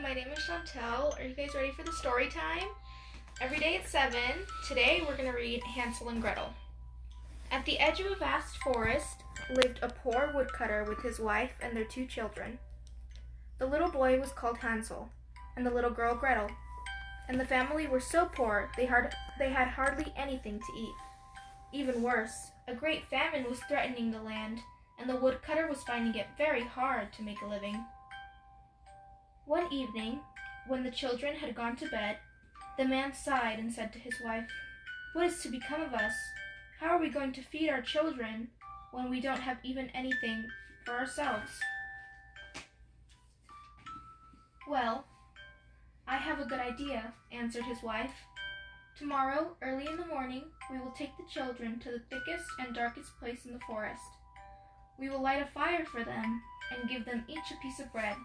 my name is Shantelle. Are you guys ready for the story time? Every day at 7. Today we're going to read Hansel and Gretel. At the edge of a vast forest lived a poor woodcutter with his wife and their 2 children. The little boy was called Hansel, and the little girl Gretel. And the family were so poor they had hardly anything to eat. Even worse, a great famine was threatening the land, and the woodcutter was finding it very hard to make a living. One evening, when the children had gone to bed, the man sighed and said to his wife, "What is to become of us? How are we going to feed our children when we don't have even anything for ourselves?" "Well, I have a good idea," answered his wife. "Tomorrow, early in the morning, we will take the children to the thickest and darkest place in the forest. We will light a fire for them and give them each a piece of bread.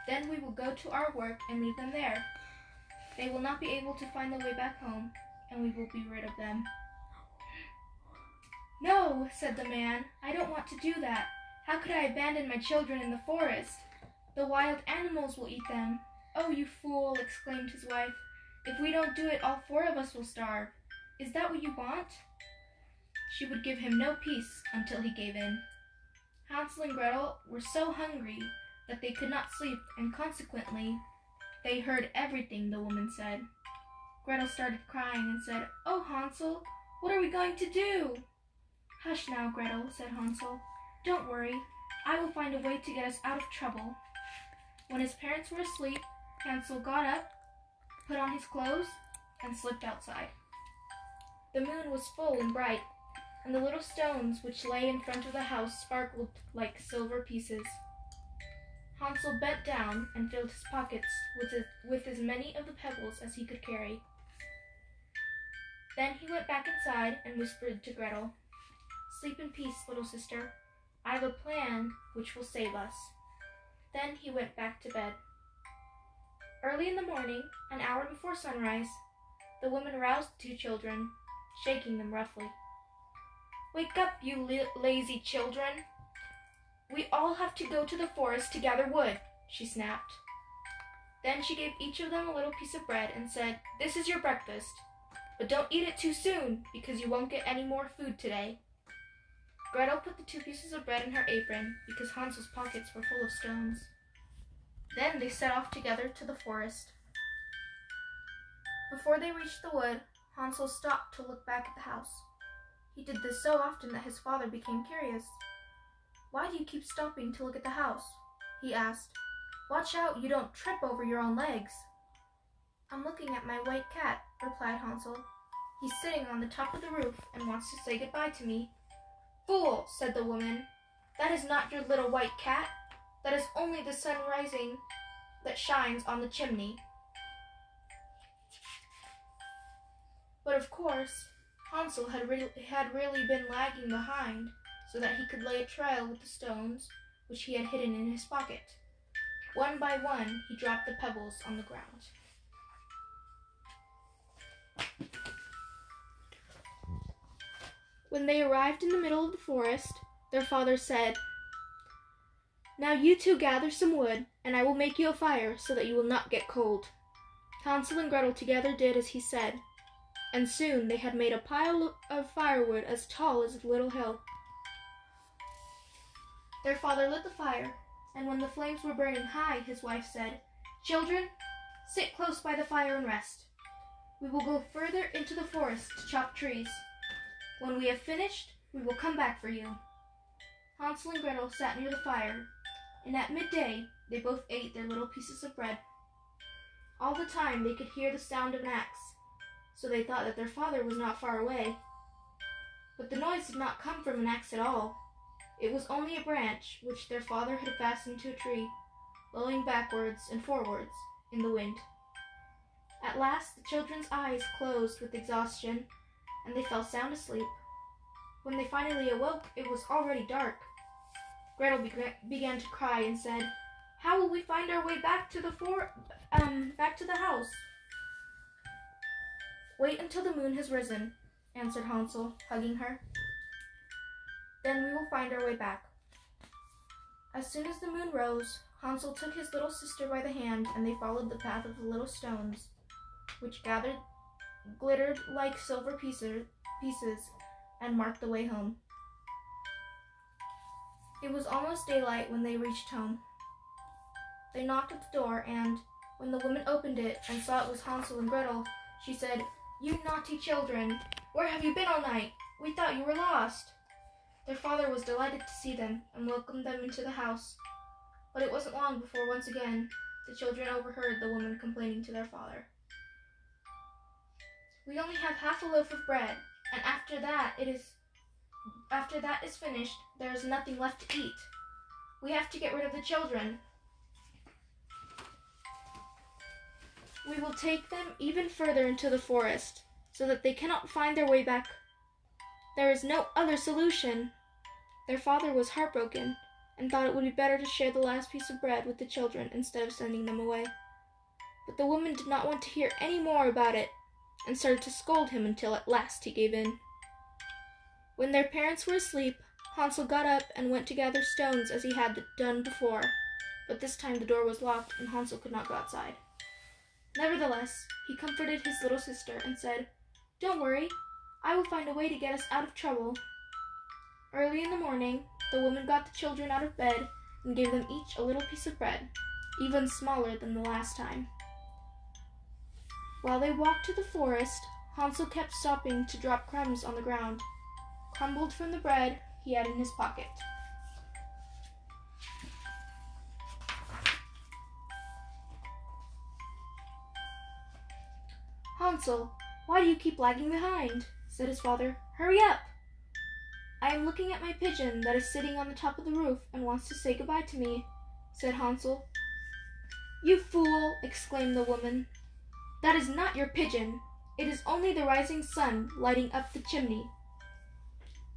Then we will go to our work and leave them there. They will not be able to find the way back home, and we will be rid of them." "No," said the man, "I don't want to do that. How could I abandon my children in the forest? The wild animals will eat them." "Oh, you fool," exclaimed his wife. "If we don't do it, all 4 of us will starve. Is that what you want?" She would give him no peace until he gave in. Hansel and Gretel were so hungry that they could not sleep, and consequently, they heard everything the woman said. Gretel started crying and said, "Oh, Hansel, what are we going to do?" "Hush now, Gretel," said Hansel. "Don't worry. I will find a way to get us out of trouble." When his parents were asleep, Hansel got up, put on his clothes, and slipped outside. The moon was full and bright, and the little stones which lay in front of the house sparkled like silver pieces. Hansel bent down and filled his pockets with as many of the pebbles as he could carry. Then he went back inside and whispered to Gretel, "Sleep in peace, little sister. I have a plan which will save us." Then he went back to bed. Early in the morning, an hour before sunrise, the woman roused the 2 children, shaking them roughly. "Wake up, you lazy children. We all have to go to the forest to gather wood," she snapped. Then she gave each of them a little piece of bread and said, "This is your breakfast, but don't eat it too soon because you won't get any more food today." Gretel put the 2 pieces of bread in her apron because Hansel's pockets were full of stones. Then they set off together to the forest. Before they reached the wood, Hansel stopped to look back at the house. He did this so often that his father became curious. "Why do you keep stopping to look at the house?" he asked. "Watch out you don't trip over your own legs." "I'm looking at my white cat," replied Hansel. "He's sitting on the top of the roof and wants to say goodbye to me." "Fool," said the woman. "That is not your little white cat. That is only the sun rising that shines on the chimney." But of course, Hansel had really been lagging behind so that he could lay a trail with the stones which he had hidden in his pocket. One by one, he dropped the pebbles on the ground. When they arrived in the middle of the forest, their father said, "Now you 2 gather some wood, and I will make you a fire so that you will not get cold." Hansel and Gretel together did as he said, and soon they had made a pile of firewood as tall as a little hill. Their father lit the fire, and when the flames were burning high, his wife said, "Children, sit close by the fire and rest. We will go further into the forest to chop trees. When we have finished, we will come back for you." Hansel and Gretel sat near the fire, and at midday they both ate their little pieces of bread. All the time they could hear the sound of an axe, so they thought that their father was not far away. But the noise did not come from an axe at all. It was only a branch which their father had fastened to a tree, blowing backwards and forwards in the wind. At last the children's eyes closed with exhaustion, and they fell sound asleep. When they finally awoke, it was already dark. Gretel began to cry and said, "How will we find our way back to the house?" "Wait until the moon has risen," answered Hansel, hugging her. "Then we will find our way back." As soon as the moon rose, Hansel took his little sister by the hand, and they followed the path of the little stones, which glittered like silver pieces, and marked the way home. It was almost daylight when they reached home. They knocked at the door, and when the woman opened it and saw it was Hansel and Gretel, she said, "You naughty children! Where have you been all night? We thought you were lost." Their father was delighted to see them and welcomed them into the house. But it wasn't long before once again the children overheard the woman complaining to their father. "We only have half a loaf of bread, and after that is finished, there is nothing left to eat. We have to get rid of the children. We will take them even further into the forest, so that they cannot find their way back. There is no other solution." Their father was heartbroken and thought it would be better to share the last piece of bread with the children instead of sending them away. But the woman did not want to hear any more about it and started to scold him until at last he gave in. When their parents were asleep, Hansel got up and went to gather stones as he had done before, but this time the door was locked and Hansel could not go outside. Nevertheless, he comforted his little sister and said, "Don't worry, I will find a way to get us out of trouble." Early in the morning, the woman got the children out of bed and gave them each a little piece of bread, even smaller than the last time. While they walked to the forest, Hansel kept stopping to drop crumbs on the ground, crumbled from the bread he had in his pocket. "Hansel, why do you keep lagging behind?" said his father. "Hurry up!" "I am looking at my pigeon that is sitting on the top of the roof and wants to say goodbye to me," said Hansel. "You fool!" exclaimed the woman. "That is not your pigeon. It is only the rising sun lighting up the chimney."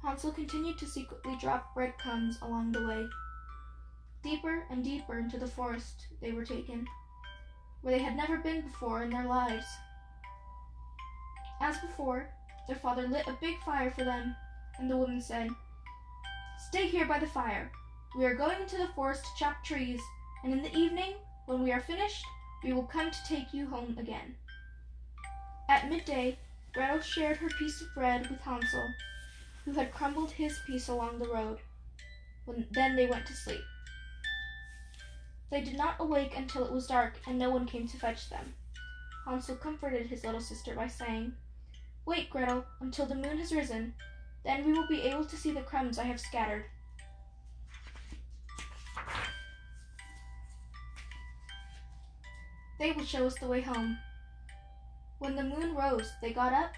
Hansel continued to secretly drop breadcrumbs along the way. Deeper and deeper into the forest they were taken, where they had never been before in their lives. As before, their father lit a big fire for them, and the woman said, "Stay here by the fire. We are going into the forest to chop trees, and in the evening, when we are finished, we will come to take you home again." At midday, Gretel shared her piece of bread with Hansel, who had crumbled his piece along the road. Then they went to sleep. They did not awake until it was dark, and no one came to fetch them. Hansel comforted his little sister by saying, "Wait, Gretel, until the moon has risen. Then we will be able to see the crumbs I have scattered." "They will show us the way home." When the moon rose, they got up,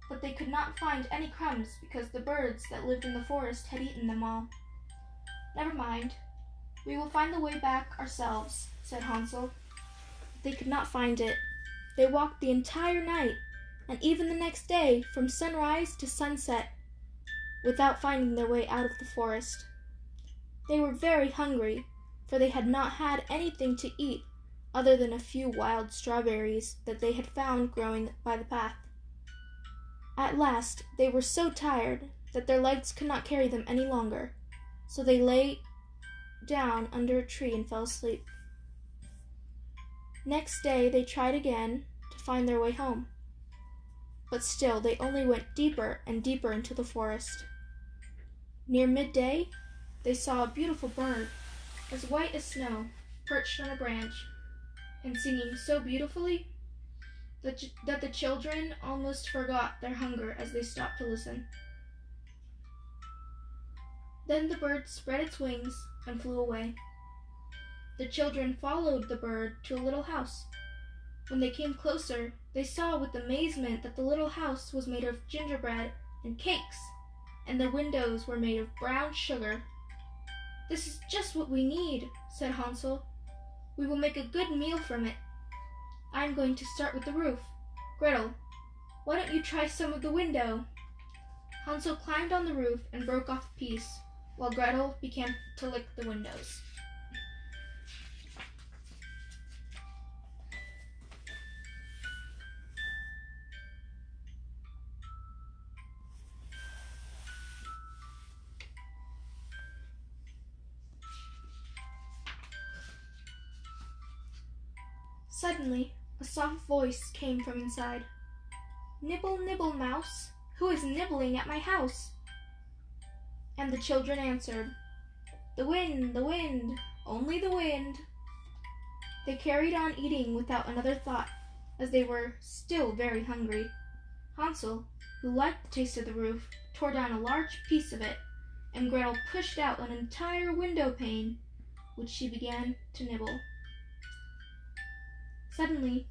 but they could not find any crumbs because the birds that lived in the forest had eaten them all. "Never mind, we will find the way back ourselves," said Hansel. They could not find it. They walked the entire night, and even the next day, from sunrise to sunset, without finding their way out of the forest. They were very hungry, for they had not had anything to eat other than a few wild strawberries that they had found growing by the path. At last they were so tired that their legs could not carry them any longer, so they lay down under a tree and fell asleep. Next day they tried again to find their way home, but still they only went deeper and deeper into the forest. Near midday, they saw a beautiful bird, as white as snow, perched on a branch, and singing so beautifully that the children almost forgot their hunger as they stopped to listen. Then the bird spread its wings and flew away. The children followed the bird to a little house. When they came closer, they saw with amazement that the little house was made of gingerbread and cakes, and the windows were made of brown sugar. "This is just what we need," said Hansel. "We will make a good meal from it. I'm going to start with the roof. Gretel, why don't you try some of the window?" Hansel climbed on the roof and broke off a piece, while Gretel began to lick the windows. Suddenly, a soft voice came from inside. "Nibble, nibble, mouse, who is nibbling at my house?" And the children answered, the wind, only the wind." They carried on eating without another thought, as they were still very hungry. Hansel, who liked the taste of the roof, tore down a large piece of it, and Gretel pushed out an entire window pane, which she began to nibble. Suddenly,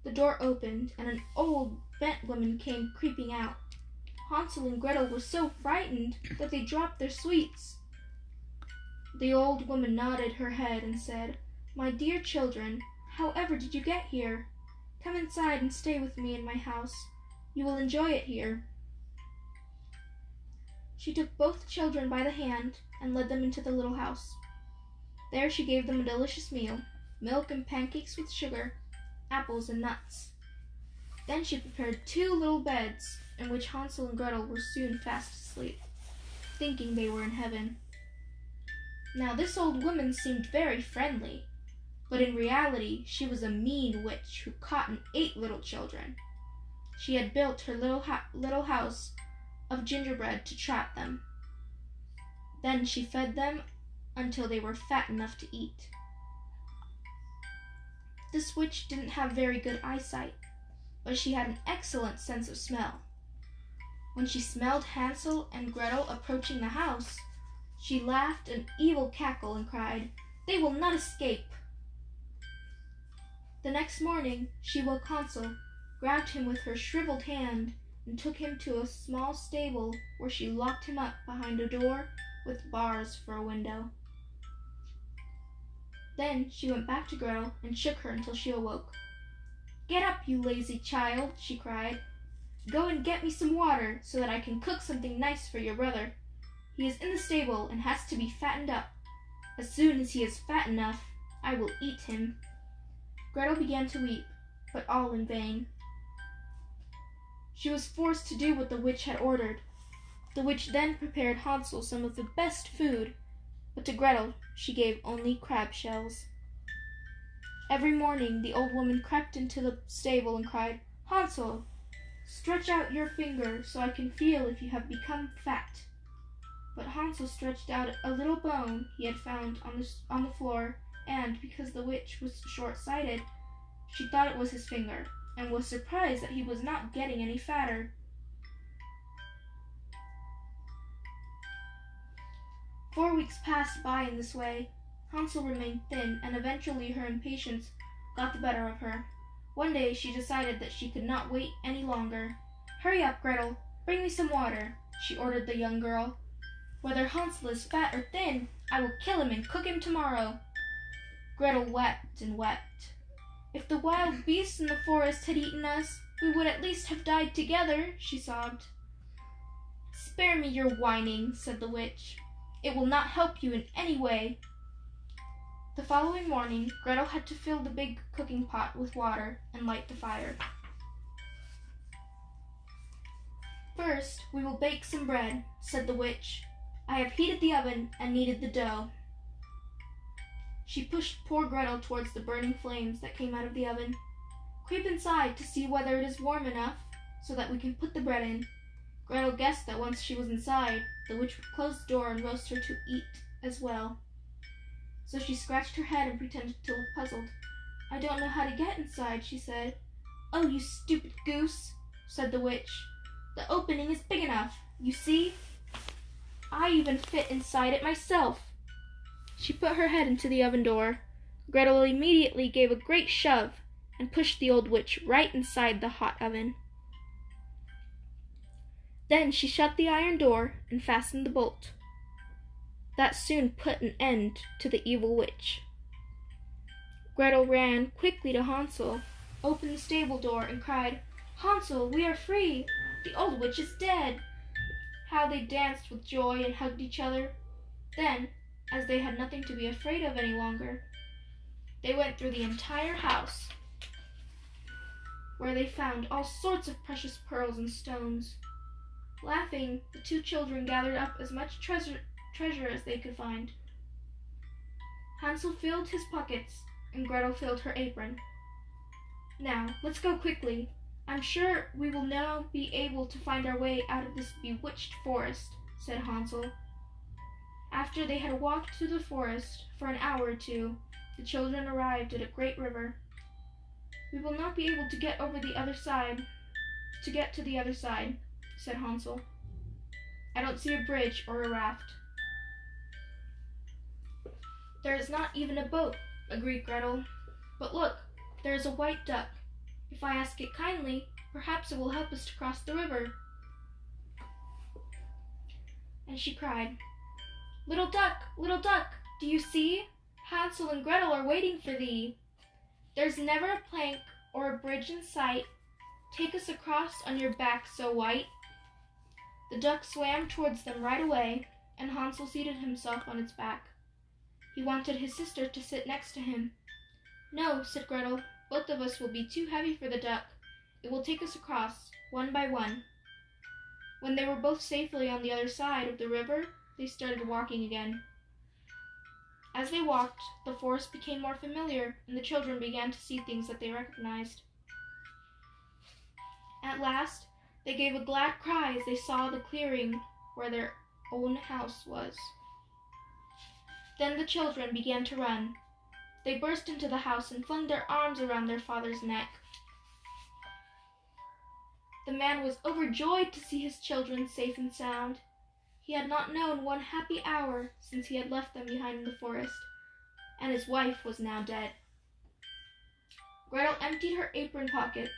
the door opened, and an old, bent woman came creeping out. Hansel and Gretel were so frightened that they dropped their sweets. The old woman nodded her head and said, "My dear children, however did you get here? Come inside and stay with me in my house. You will enjoy it here." She took both the children by the hand and led them into the little house. There she gave them a delicious meal, milk and pancakes with sugar, apples and nuts. Then she prepared 2 little beds, in which Hansel and Gretel were soon fast asleep, thinking they were in heaven. Now this old woman seemed very friendly, but in reality she was a mean witch who caught and ate little children. She had built her little house of gingerbread to trap them. Then she fed them until they were fat enough to eat. This witch didn't have very good eyesight, but she had an excellent sense of smell. When she smelled Hansel and Gretel approaching the house, she laughed an evil cackle and cried, "They will not escape." The next morning she woke Hansel, grabbed him with her shriveled hand, and took him to a small stable where she locked him up behind a door with bars for a window. Then she went back to Gretel and shook her until she awoke. "Get up, you lazy child," she cried. "Go and get me some water so that I can cook something nice for your brother. He is in the stable and has to be fattened up. As soon as he is fat enough, I will eat him." Gretel began to weep, but all in vain. She was forced to do what the witch had ordered. The witch then prepared Hansel some of the best food, but to Gretel she gave only crab shells. Every morning the old woman crept into the stable and cried, "Hansel, stretch out your finger so I can feel if you have become fat." But Hansel stretched out a little bone he had found on the floor, and because the witch was short-sighted, she thought it was his finger, and was surprised that he was not getting any fatter. 4 weeks passed by in this way. Hansel remained thin, and eventually her impatience got the better of her. One day she decided that she could not wait any longer. "Hurry up, Gretel, bring me some water," she ordered the young girl. "Whether Hansel is fat or thin, I will kill him and cook him tomorrow." Gretel wept and wept. "If the wild beasts in the forest had eaten us, we would at least have died together," she sobbed. "Spare me your whining," said the witch. "It will not help you in any way." The following morning, Gretel had to fill the big cooking pot with water and light the fire. "First, we will bake some bread," said the witch. "I have heated the oven and kneaded the dough." She pushed poor Gretel towards the burning flames that came out of the oven. "Creep inside to see whether it is warm enough, so that we can put the bread in." Gretel guessed that once she was inside, the witch would close the door and roast her to eat as well. So she scratched her head and pretended to look puzzled. "I don't know how to get inside," she said. "Oh, you stupid goose," said the witch. "The opening is big enough, you see? I even fit inside it myself." She put her head into the oven door. Gretel immediately gave a great shove and pushed the old witch right inside the hot oven. Then she shut the iron door and fastened the bolt. That soon put an end to the evil witch. Gretel ran quickly to Hansel, opened the stable door, and cried, "Hansel, we are free! The old witch is dead!" How they danced with joy and hugged each other. Then, as they had nothing to be afraid of any longer, they went through the entire house, where they found all sorts of precious pearls and stones. Laughing, the 2 children gathered up as much treasure as they could find. Hansel filled his pockets, and Gretel filled her apron. Now, let's go quickly. I'm sure we will now be able to find our way out of this bewitched forest, said Hansel. After they had walked through the forest for an hour or two, the children arrived at a great river. We will not be able to get to the other side, said Hansel. I don't see a bridge or a raft. There is not even a boat, agreed Gretel. But look, there is a white duck. If I ask it kindly, perhaps it will help us to cross the river. And she cried, little duck, do you see? Hansel and Gretel are waiting for thee. There's never a plank or a bridge in sight. Take us across on your back so white. The duck swam towards them right away, and Hansel seated himself on its back. He wanted his sister to sit next to him. No, said Gretel, both of us will be too heavy for the duck. It will take us across, one by one. When they were both safely on the other side of the river, they started walking again. As they walked, the forest became more familiar, and the children began to see things that they recognized. At last, they gave a glad cry as they saw the clearing where their own house was. Then the children began to run. They burst into the house and flung their arms around their father's neck. The man was overjoyed to see his children safe and sound. He had not known one happy hour since he had left them behind in the forest, and his wife was now dead. Gretel emptied her apron pocket,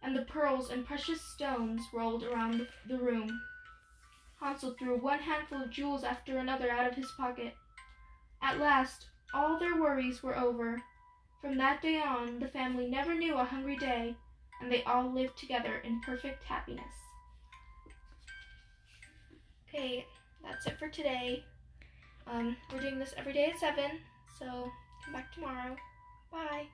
and the pearls and precious stones rolled around the room. Hansel threw one handful of jewels after another out of his pocket. At last, all their worries were over. From that day on, the family never knew a hungry day, and they all lived together in perfect happiness. Okay, that's it for today. We're doing this every day at 7, so come back tomorrow. Bye.